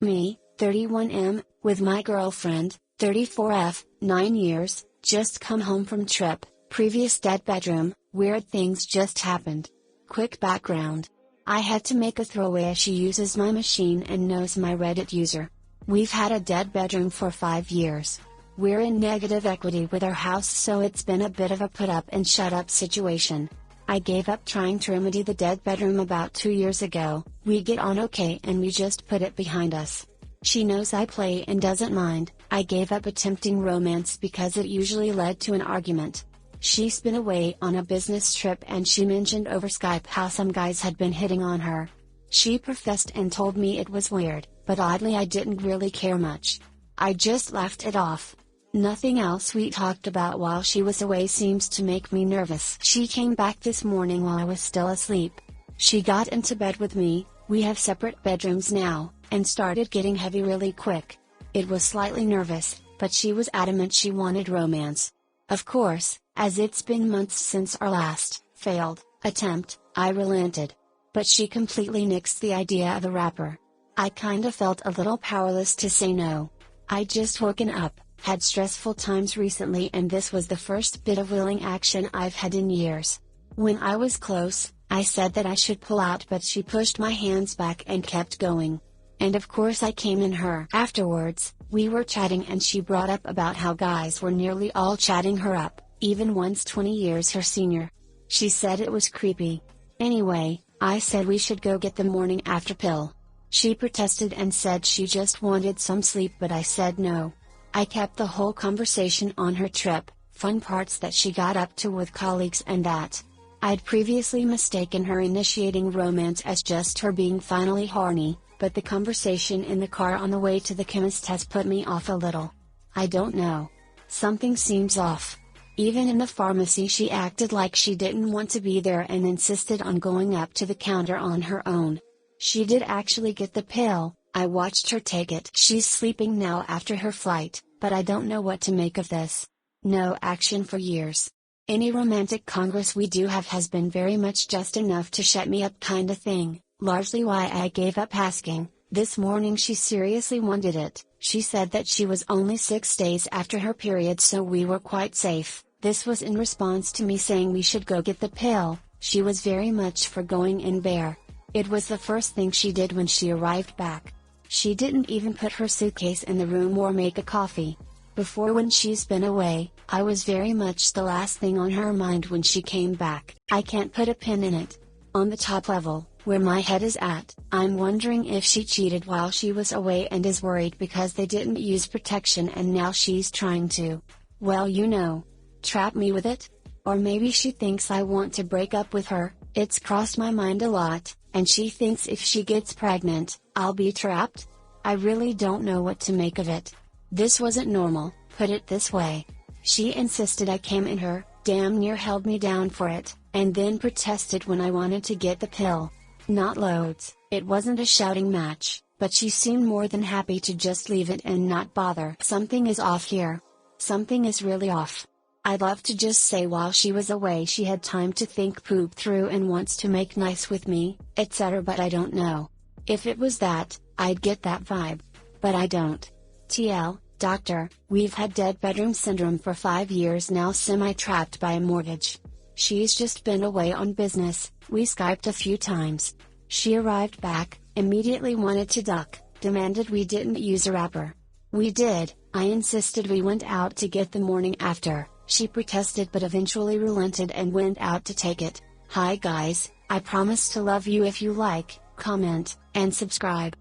Me, 31M, with my girlfriend, 34F, 9 years, just come home from trip, previous dead bedroom, weird things just happened. Quick background. I had to make a throwaway as she uses my machine and knows my Reddit user. We've had a dead bedroom for 5 years. We're in negative equity with our house, so it's been a bit of a put up and shut up situation. I gave up trying to remedy the dead bedroom about 2 years ago. We get on okay and we just put it behind us. She knows I play and doesn't mind. I gave up attempting romance because it usually led to an argument. She's been away on a business trip and she mentioned over Skype how some guys had been hitting on her. She professed and told me it was weird, but oddly I didn't really care much. I just laughed it off. Nothing else we talked about while she was away seems to make me nervous. She came back this morning while I was still asleep. She got into bed with me, we have separate bedrooms now, and started getting heavy really quick. It was slightly nervous, but she was adamant she wanted romance. Of course, as it's been months since our last, failed, attempt, I relented. But she completely nixed the idea of a rapper. I kinda felt a little powerless to say no. I just woken up, had stressful times recently, and this was the first bit of willing action I've had in years. When I was close, I said that I should pull out, but she pushed my hands back and kept going. And of course I came in her. Afterwards, we were chatting and she brought up about how guys were nearly all chatting her up, even ones 20 years her senior. She said it was creepy. Anyway, I said we should go get the morning after pill. She protested and said she just wanted some sleep, but I said no. I kept the whole conversation on her trip, fun parts that she got up to with colleagues and that. I'd previously mistaken her initiating romance as just her being finally horny, but the conversation in the car on the way to the chemist has put me off a little. I don't know. Something seems off. Even in the pharmacy she acted like she didn't want to be there and insisted on going up to the counter on her own. She did actually get the pill. I watched her take it. She's sleeping now after her flight, but I don't know what to make of this. No action for years. Any romantic congress we do have has been very much just enough to shut me up kinda thing, largely why I gave up asking. This morning she seriously wanted it. She said that she was only 6 days after her period, so we were quite safe. This was in response to me saying we should go get the pill. She was very much for going in bare. It was the first thing she did when she arrived back. She didn't even put her suitcase in the room or make a coffee. Before, when she's been away, I was very much the last thing on her mind when she came back. I can't put a pin in it. On the top level, where my head is at, I'm wondering if she cheated while she was away and is worried because they didn't use protection and now she's trying to, well, you know, trap me with it? Or maybe she thinks I want to break up with her. It's crossed my mind a lot, and she thinks if she gets pregnant, I'll be trapped? I really don't know what to make of it. This wasn't normal, put it this way. She insisted I came in her, damn near held me down for it, and then protested when I wanted to get the pill. Not loads, it wasn't a shouting match, but she seemed more than happy to just leave it and not bother. Something is off here. Something is really off. I'd love to just say while she was away she had time to think poop through and wants to make nice with me, etc., but I don't know. If it was that, I'd get that vibe. But I don't. TL, doctor, we've had dead bedroom syndrome for 5 years now, semi-trapped by a mortgage. She's just been away on business, we Skyped a few times. She arrived back, immediately wanted to duck, demanded we didn't use a wrapper. We did, I insisted we went out to get the morning after. She protested but eventually relented and went out to take it. Hi guys, I promise to love you if you like, comment, and subscribe.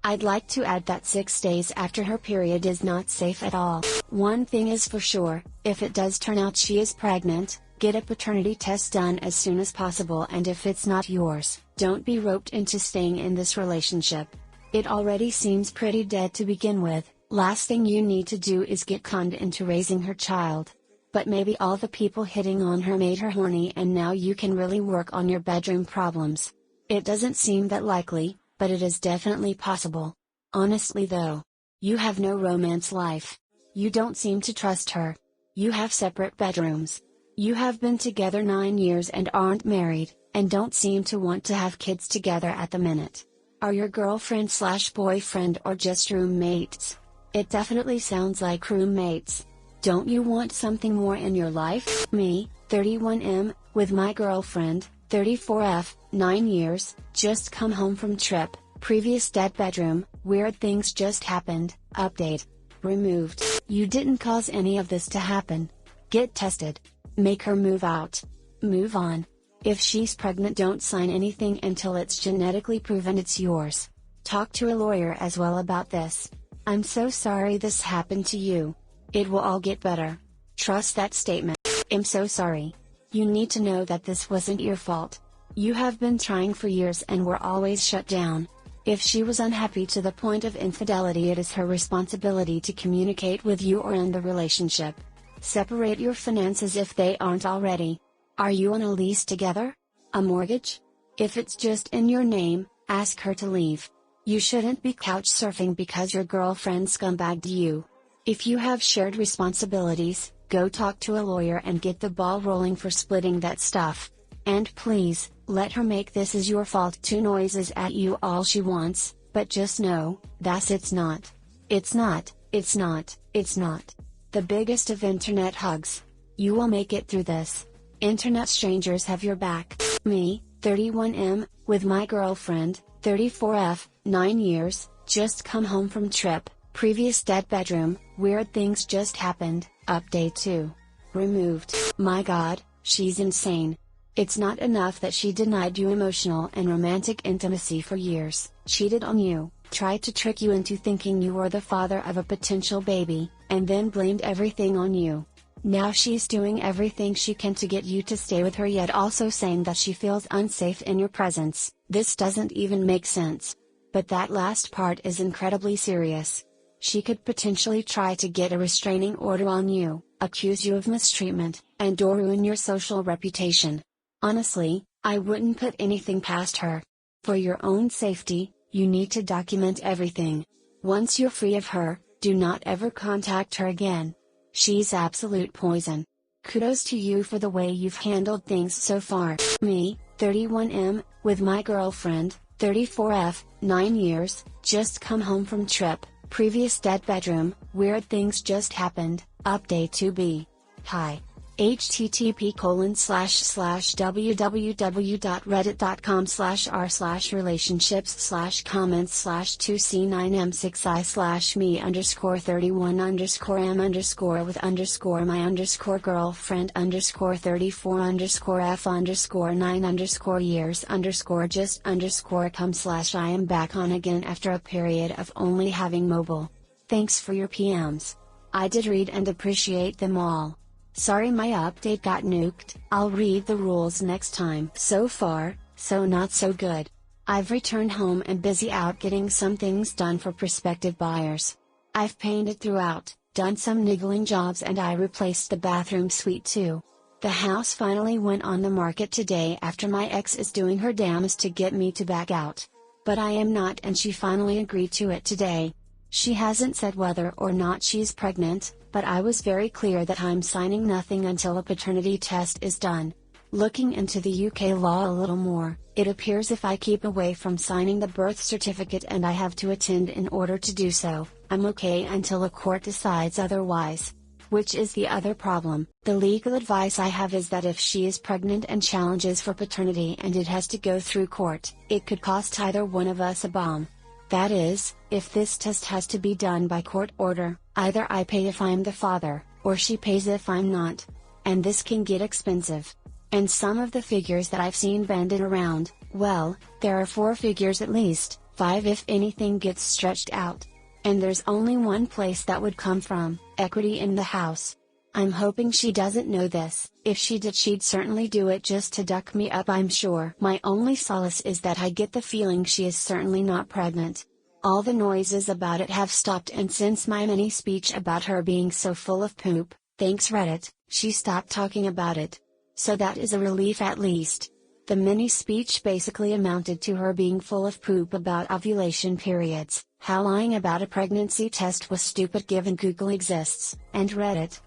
I'd like to add that 6 days after her period is not safe at all. One thing is for sure, if it does turn out she is pregnant, get a paternity test done as soon as possible, and if it's not yours, don't be roped into staying in this relationship. It already seems pretty dead to begin with. Last thing you need to do is get conned into raising her child. But maybe all the people hitting on her made her horny and now you can really work on your bedroom problems. It doesn't seem that likely, but it is definitely possible. Honestly though, you have no romance life. You don't seem to trust her. You have separate bedrooms. You have been together 9 years and aren't married, and don't seem to want to have kids together at the minute. Are your girlfriend slash boyfriend or just roommates? It definitely sounds like roommates. Don't you want something more in your life? Me, 31M, with my girlfriend, 34F, 9 years, just come home from trip, previous dead bedroom, weird things just happened, update. Removed. You didn't cause any of this to happen. Get tested. Make her move out. Move on. If she's pregnant, don't sign anything until it's genetically proven it's yours. Talk to a lawyer as well about this. I'm so sorry this happened to you. It will all get better. Trust that statement. I'm so sorry. You need to know that this wasn't your fault. You have been trying for years and were always shut down. If she was unhappy to the point of infidelity, it is her responsibility to communicate with you or end the relationship. Separate your finances if they aren't already. Are you on a lease together? A mortgage? If it's just in your name, ask her to leave. You shouldn't be couch surfing because your girlfriend scumbagged you. If you have shared responsibilities, go talk to a lawyer and get the ball rolling for splitting that stuff. And please, let her make this is your fault two noises at you all she wants, but just know, it's not. It's not, it's not, it's not. The biggest of internet hugs. You will make it through this. Internet strangers have your back. Me, 31M, with my girlfriend, 34F, 9 years, just come home from trip, previous dead bedroom, weird things just happened, update 2. Removed. My God, she's insane. It's not enough that she denied you emotional and romantic intimacy for years, cheated on you, tried to trick you into thinking you were the father of a potential baby, and then blamed everything on you. Now she's doing everything she can to get you to stay with her, yet also saying that she feels unsafe in your presence. This doesn't even make sense. But that last part is incredibly serious. She could potentially try to get a restraining order on you, accuse you of mistreatment, and/or ruin your social reputation. Honestly, I wouldn't put anything past her. For your own safety, you need to document everything. Once you're free of her, do not ever contact her again. She's absolute poison. Kudos to you for the way you've handled things so far. Me, 31M, with my girlfriend, 34F, 9 years, just come home from trip, previous dead bedroom, weird things just happened, update 2B. Hi. http://www.reddit.com/r/relationship/comments/me_34_just_com/m_m6/me_com/. I am back on again after a period of only having mobile. Thanks for your PMs. I did read and appreciate them all. Sorry my update got nuked. I'll read the rules next time. So far, so not so good. I've returned home and busy out getting some things done for prospective buyers. I've painted throughout, done some niggling jobs, and I replaced the bathroom suite too. The house finally went on the market today after my ex is doing her damnedest to get me to back out. But I am not, and she finally agreed to it today. She hasn't said whether or not she's pregnant, but I was very clear that I'm signing nothing until a paternity test is done. Looking into the UK law a little more, it appears if I keep away from signing the birth certificate and I have to attend in order to do so, I'm okay until a court decides otherwise. Which is the other problem. The legal advice I have is that if she is pregnant and challenges for paternity and it has to go through court, it could cost either one of us a bomb. That is, if this test has to be done by court order, either I pay if I'm the father, or she pays if I'm not. And this can get expensive. And some of the figures that I've seen banded around, well, there are 4 figures at least, 5 if anything gets stretched out. And there's only one place that would come from, equity in the house. I'm hoping she doesn't know this. If she did, she'd certainly do it just to duck me up, I'm sure. My only solace is that I get the feeling she is certainly not pregnant. All the noises about it have stopped, and since my mini speech about her being so full of poop, thanks Reddit, she stopped talking about it. So that is a relief at least. The mini speech basically amounted to her being full of poop about ovulation periods, how lying about a pregnancy test was stupid given Google exists, and Reddit,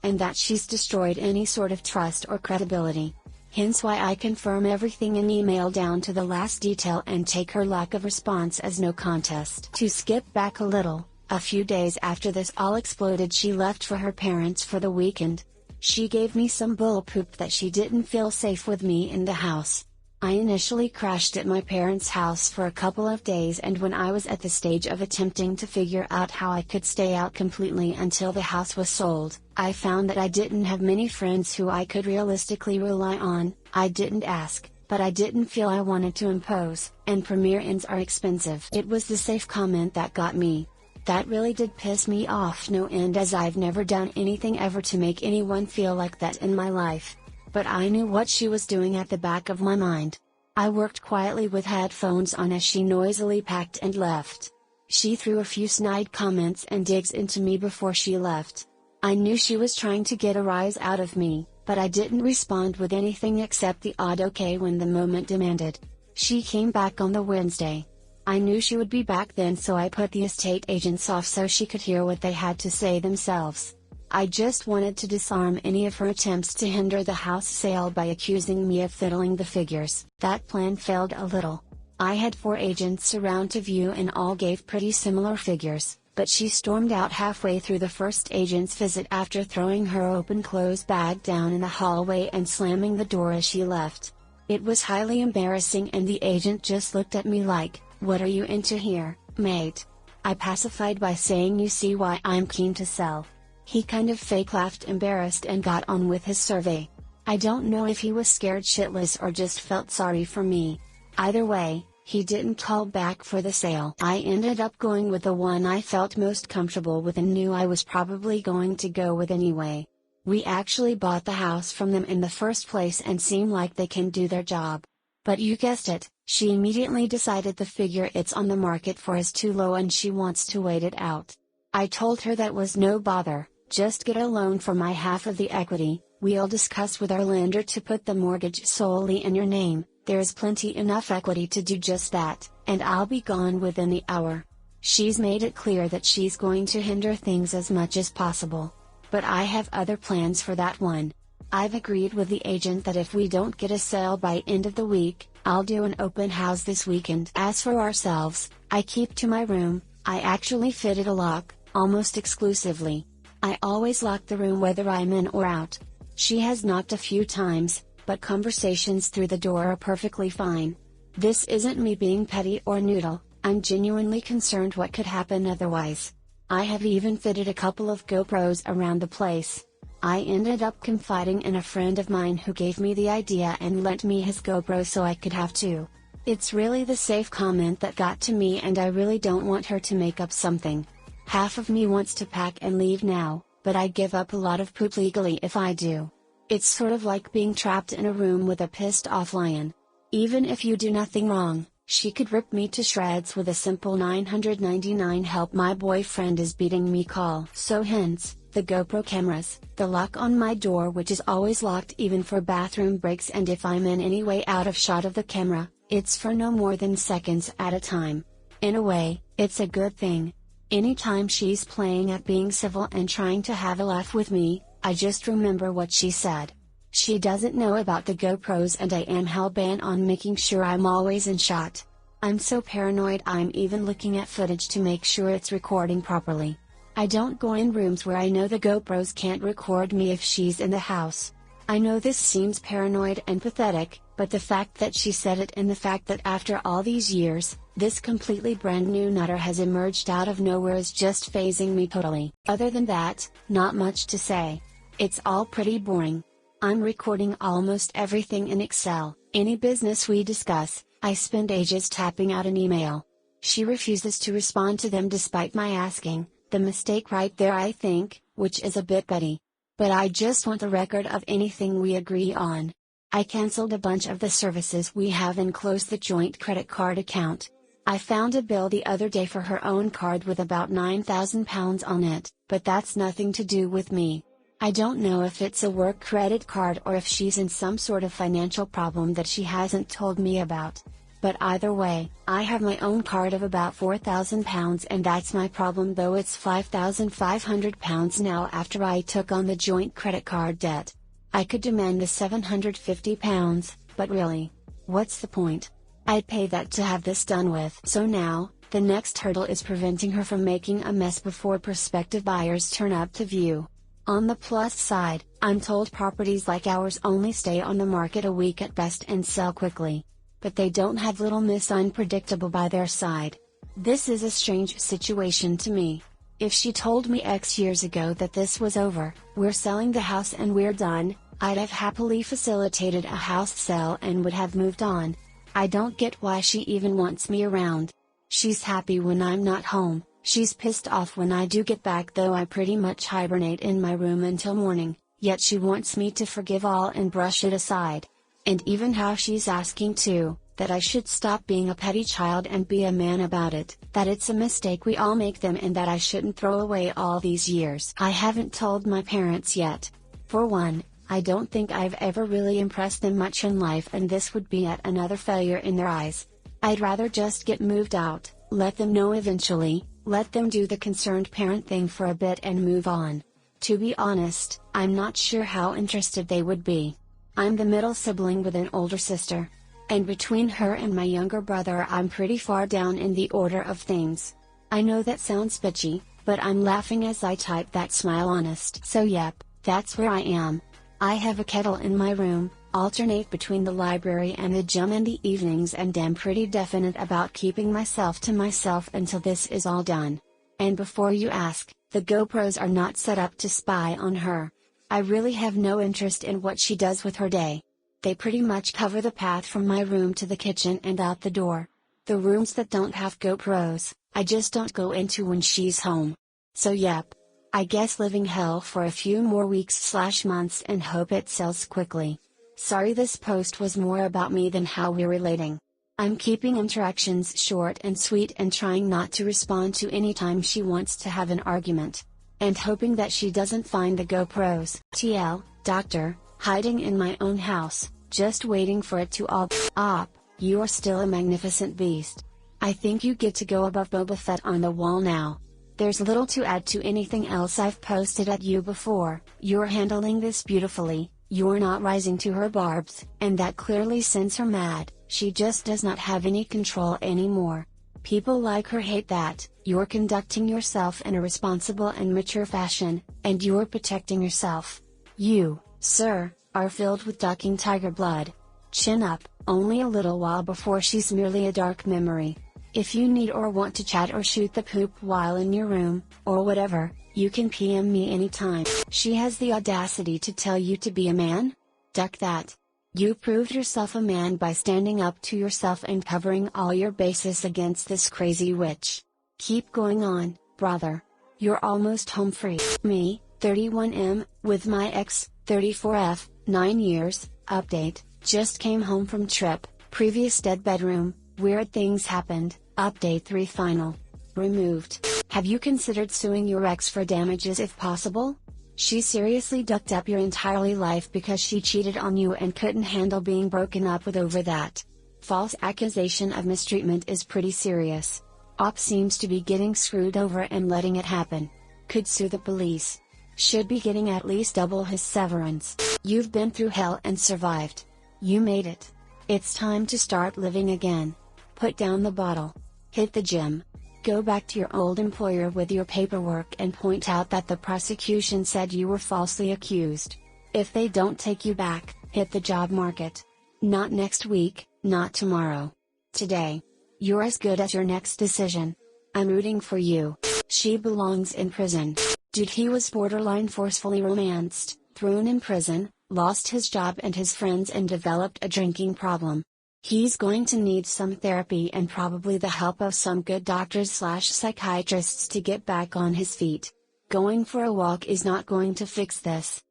and that she's destroyed any sort of trust or credibility. Hence why I confirm everything in email down to the last detail and take her lack of response as no contest. To skip back a little, a few days after this all exploded, she left for her parents for the weekend. She gave me some bullpoop that she didn't feel safe with me in the house. I initially crashed at my parents' house for a couple of days, and when I was at the stage of attempting to figure out how I could stay out completely until the house was sold, I found that I didn't have many friends who I could realistically rely on. I didn't ask, but I didn't feel I wanted to impose, and premiere ends are expensive. It was the safe comment that got me. That really did piss me off no end, as I've never done anything ever to make anyone feel like that in my life. But I knew what she was doing at the back of my mind. I worked quietly with headphones on as she noisily packed and left. She threw a few snide comments and digs into me before she left. I knew she was trying to get a rise out of me, but I didn't respond with anything except the odd okay when the moment demanded. She came back on the Wednesday. I knew she would be back then, so I put the estate agents off so she could hear what they had to say themselves. I just wanted to disarm any of her attempts to hinder the house sale by accusing me of fiddling the figures. That plan failed a little. I had 4 agents around to view and all gave pretty similar figures, but she stormed out halfway through the first agent's visit after throwing her open clothes bag down in the hallway and slamming the door as she left. It was highly embarrassing, and the agent just looked at me like, "What are you into here, mate?" I pacified by saying, "You see why I'm keen to sell." He kind of fake laughed, embarrassed, and got on with his survey. I don't know if he was scared shitless or just felt sorry for me. Either way, he didn't call back for the sale. I ended up going with the one I felt most comfortable with and knew I was probably going to go with anyway. We actually bought the house from them in the first place and seem like they can do their job. But you guessed it, she immediately decided the figure it's on the market for is too low and she wants to wait it out. I told her that was no bother. Just get a loan for my half of the equity. We'll discuss with our lender to put the mortgage solely in your name. There's plenty enough equity to do just that, and I'll be gone within the hour. She's made it clear that she's going to hinder things as much as possible. But I have other plans for that one. I've agreed with the agent that if we don't get a sale by end of the week, I'll do an open house this weekend. As for ourselves, I keep to my room. I actually fitted a lock, almost exclusively. I always lock the room whether I'm in or out. She has knocked a few times, but conversations through the door are perfectly fine. This isn't me being petty or noodle, I'm genuinely concerned what could happen otherwise. I have even fitted a couple of GoPros around the place. I ended up confiding in a friend of mine who gave me the idea and lent me his GoPro so I could have 2. It's really the safe comment that got to me, and I really don't want her to make up something. Half of me wants to pack and leave now, but I give up a lot of poop legally if I do. It's sort of like being trapped in a room with a pissed off lion. Even if you do nothing wrong, she could rip me to shreds with a simple 999 "help my boyfriend is beating me" call. So hence, the GoPro cameras, the lock on my door which is always locked even for bathroom breaks, and if I'm in any way out of shot of the camera, it's for no more than seconds at a time. In a way, it's a good thing. Anytime she's playing at being civil and trying to have a laugh with me, I just remember what she said. She doesn't know about the GoPros, and I am hell-bent on making sure I'm always in shot. I'm so paranoid I'm even looking at footage to make sure it's recording properly. I don't go in rooms where I know the GoPros can't record me if she's in the house. I know this seems paranoid and pathetic, but the fact that she said it and the fact that after all these years, this completely brand new nutter has emerged out of nowhere is just phasing me totally. Other than that, not much to say. It's all pretty boring. I'm recording almost everything in Excel. Any business we discuss, I spend ages tapping out an email. She refuses to respond to them despite my asking, the mistake right there I think, which is a bit petty. But I just want the record of anything we agree on. I cancelled a bunch of the services we have and closed the joint credit card account. I found a bill the other day for her own card with about £9,000 on it, but that's nothing to do with me. I don't know if it's a work credit card or if she's in some sort of financial problem that she hasn't told me about. But either way, I have my own card of about £4,000, and that's my problem, though it's £5,500 now after I took on the joint credit card debt. I could demand the £750, but really, what's the point? I'd pay that to have this done with. So now, the next hurdle is preventing her from making a mess before prospective buyers turn up to view. On the plus side, I'm told properties like ours only stay on the market a week at best and sell quickly. But they don't have Little Miss Unpredictable by their side. This is a strange situation to me. If she told me X years ago that this was over, we're selling the house and we're done, I'd have happily facilitated a house sale and would have moved on. I don't get why she even wants me around. She's happy when I'm not home, she's pissed off when I do get back, though I pretty much hibernate in my room until morning, yet she wants me to forgive all and brush it aside. And even how she's asking too, that I should stop being a petty child and be a man about it, that it's a mistake we all make them and that I shouldn't throw away all these years. I haven't told my parents yet. For one, I don't think I've ever really impressed them much in life, and this would be yet another failure in their eyes. I'd rather just get moved out, let them know eventually, let them do the concerned parent thing for a bit and move on. To be honest, I'm not sure how interested they would be. I'm the middle sibling with an older sister. And between her and my younger brother I'm pretty far down in the order of things. I know that sounds bitchy, but I'm laughing as I type that smile honest. So yep, that's where I am. I have a kettle in my room, alternate between the library and the gym in the evenings, and am pretty definite about keeping myself to myself until this is all done. And before you ask, the GoPros are not set up to spy on her. I really have no interest in what she does with her day. They pretty much cover the path from my room to the kitchen and out the door. The rooms that don't have GoPros, I just don't go into when she's home. So yep. I guess living hell for a few more weeks/months and hope it sells quickly. Sorry, this post was more about me than how we're relating. I'm keeping interactions short and sweet and trying not to respond to any time she wants to have an argument. And hoping that she doesn't find the GoPros. TL, doctor, hiding in my own house, just waiting for it to all op. You are still a magnificent beast. I think you get to go above Boba Fett on the wall now. There's little to add to anything else I've posted at you before. You're handling this beautifully, you're not rising to her barbs, and that clearly sends her mad. She just does not have any control anymore. People like her hate that. You're conducting yourself in a responsible and mature fashion, and you're protecting yourself. You, sir, are filled with ducking tiger blood. Chin up, only a little while before she's merely a dark memory. If you need or want to chat or shoot the poop while in your room, or whatever, you can PM me anytime. She has the audacity to tell you to be a man? Duck that. You proved yourself a man by standing up to yourself and covering all your bases against this crazy witch. Keep going on, brother. You're almost home free. Me, 31M, with my ex, 34F, 9 years, update, just came home from trip, previous dead bedroom, weird things happened, update 3 final. Removed. Have you considered suing your ex for damages if possible? She seriously ducked up your entire life because she cheated on you and couldn't handle being broken up with over that. False accusation of mistreatment is pretty serious. Op seems to be getting screwed over and letting it happen. Could sue the police. Should be getting at least double his severance. You've been through hell and survived. You made it. It's time to start living again. Put down the bottle. Hit the gym. Go back to your old employer with your paperwork and point out that the prosecution said you were falsely accused. If they don't take you back, hit the job market. Not next week, not tomorrow. Today. You're as good as your next decision. I'm rooting for you. She belongs in prison. Dude, he was borderline forcefully romanced, thrown in prison, lost his job and his friends and developed a drinking problem. He's going to need some therapy and probably the help of some good doctors/psychiatrists to get back on his feet. Going for a walk is not going to fix this.